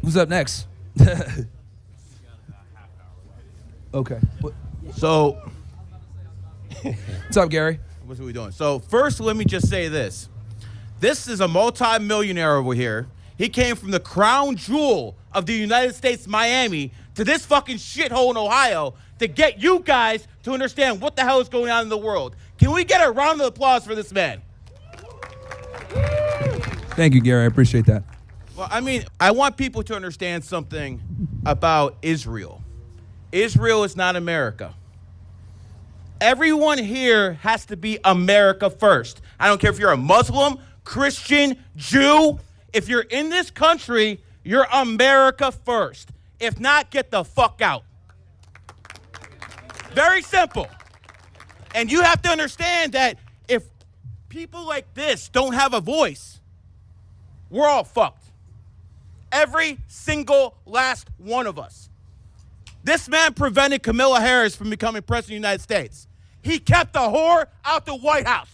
Who's up next? Okay. So, What's up, Gary? what are we doing? So, first, let me just say this. This is a multi-millionaire over here. He came from the crown jewel of the United States, Miami, to this fucking shithole in Ohio to get you guys to understand what the hell is going on in the world. Can we get a round of applause for this man? Thank you, Gary. I appreciate that. Well, I mean, I want people to understand something about Israel. Israel is not America. Everyone here has to be America first. I don't care if you're a Muslim, Christian, Jew. If you're in this country, you're America first. If not, get the fuck out. Very simple. And you have to understand that if people like this don't have a voice, we're all fucked. Every single last one of us. This man prevented Kamala Harris from becoming president of the United States. He kept the whore out the White House.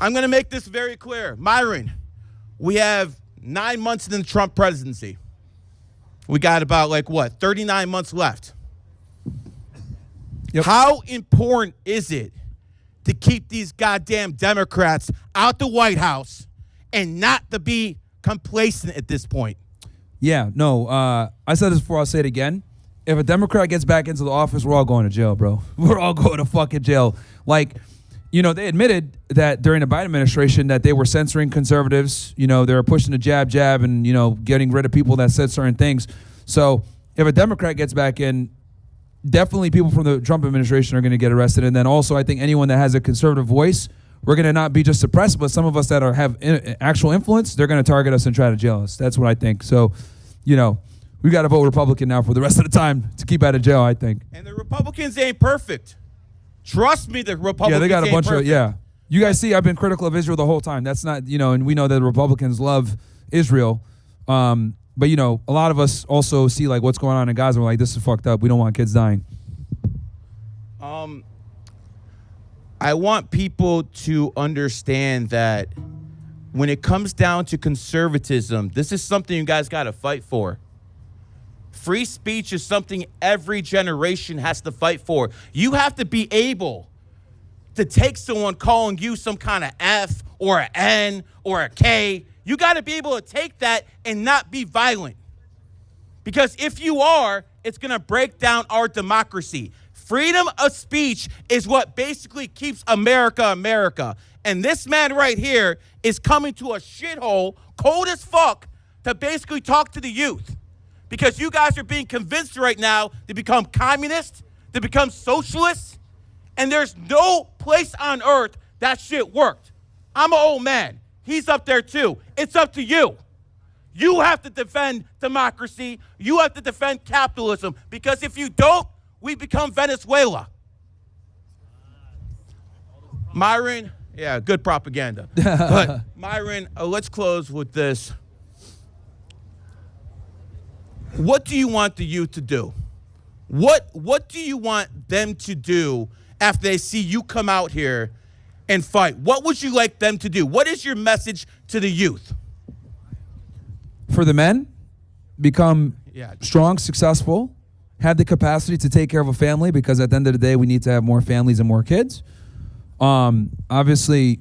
I'm going to make this very clear. Myron, we have 9 months in the Trump presidency. We got about 39 months left. Yep. How important is it to keep these goddamn Democrats out the White House and not to be complacent at this point? Yeah, no, I said this before, I'll say it again. If a Democrat gets back into the office, we're all going to jail, bro. We're all going to fucking jail. They admitted that during the Biden administration that they were censoring conservatives. They were pushing the jab, and, getting rid of people that said certain things. So if a Democrat gets back in, definitely people from the Trump administration are going to get arrested. And then also I think anyone that has a conservative voice, we're going to not be just suppressed, but some of us that have actual influence, they're going to target us and try to jail us. That's what I think. So, we got to vote Republican now for the rest of the time to keep out of jail, I think. And the Republicans ain't perfect. Trust me, the Republicans Yeah, they got a ain't bunch perfect. You guys see, I've been critical of Israel the whole time. That's not, and we know that the Republicans love Israel. But, a lot of us also see, what's going on in Gaza. We're like, this is fucked up. We don't want kids dying. I want people to understand that when it comes down to conservatism, this is something you guys got to fight for. Free speech is something every generation has to fight for. You have to be able to take someone calling you some kind of F or an N or a K. You got to be able to take that and not be violent. Because if you are, it's going to break down our democracy. Freedom of speech is what basically keeps America America. And this man right here is coming to a shithole, cold as fuck, to basically talk to the youth. Because you guys are being convinced right now to become communists, to become socialists, and there's no place on earth that shit worked. I'm an old man. He's up there too. It's up to you. You have to defend democracy. You have to defend capitalism. Because if you don't, we become Venezuela. Myron, yeah, good propaganda. But Myron, let's close with this. What do you want the youth to do? What do you want them to do after they see you come out here and fight? What would you like them to do? What is your message to the youth? For the men, become strong, successful, have the capacity to take care of a family, because at the end of the day, we need to have more families and more kids. Obviously,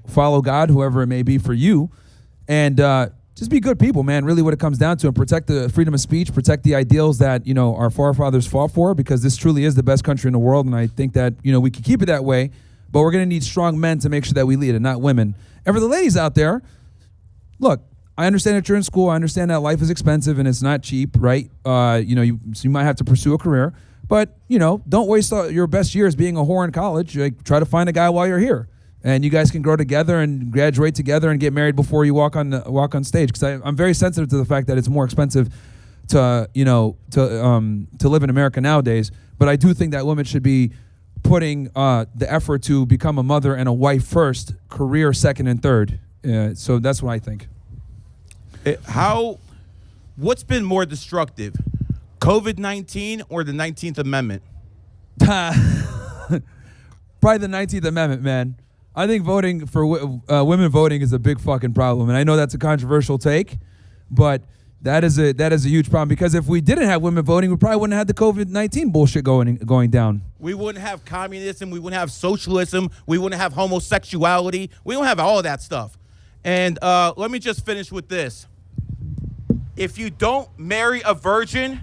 follow God, whoever it may be for you, and just be good people, man. Really what it comes down to, and protect the freedom of speech, protect the ideals that, our forefathers fought for, because this truly is the best country in the world. And I think that, we can keep it that way, but we're going to need strong men to make sure that we lead it, not women. And for the ladies out there, look, I understand that you're in school. I understand that life is expensive and it's not cheap, right? So you might have to pursue a career, but, don't waste your best years being a whore in college. Try to find a guy while you're here. And you guys can grow together and graduate together and get married before you walk on stage. Because I'm very sensitive to the fact that it's more expensive to live in America nowadays. But I do think that women should be putting the effort to become a mother and a wife first, career second and third. So that's what I think. What's been more destructive, COVID-19 or the 19th Amendment? Probably the 19th Amendment, man. I think voting for women voting is a big fucking problem, and I know that's a controversial take, but that is a huge problem because if we didn't have women voting, we probably wouldn't have had the COVID-19 bullshit going down. We wouldn't have communism. We wouldn't have socialism. We wouldn't have homosexuality. We don't have all that stuff. And let me just finish with this. If you don't marry a virgin,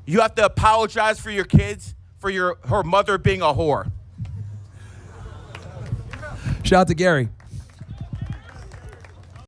you have to apologize for your kids for her mother being a whore. Shout out to Garry.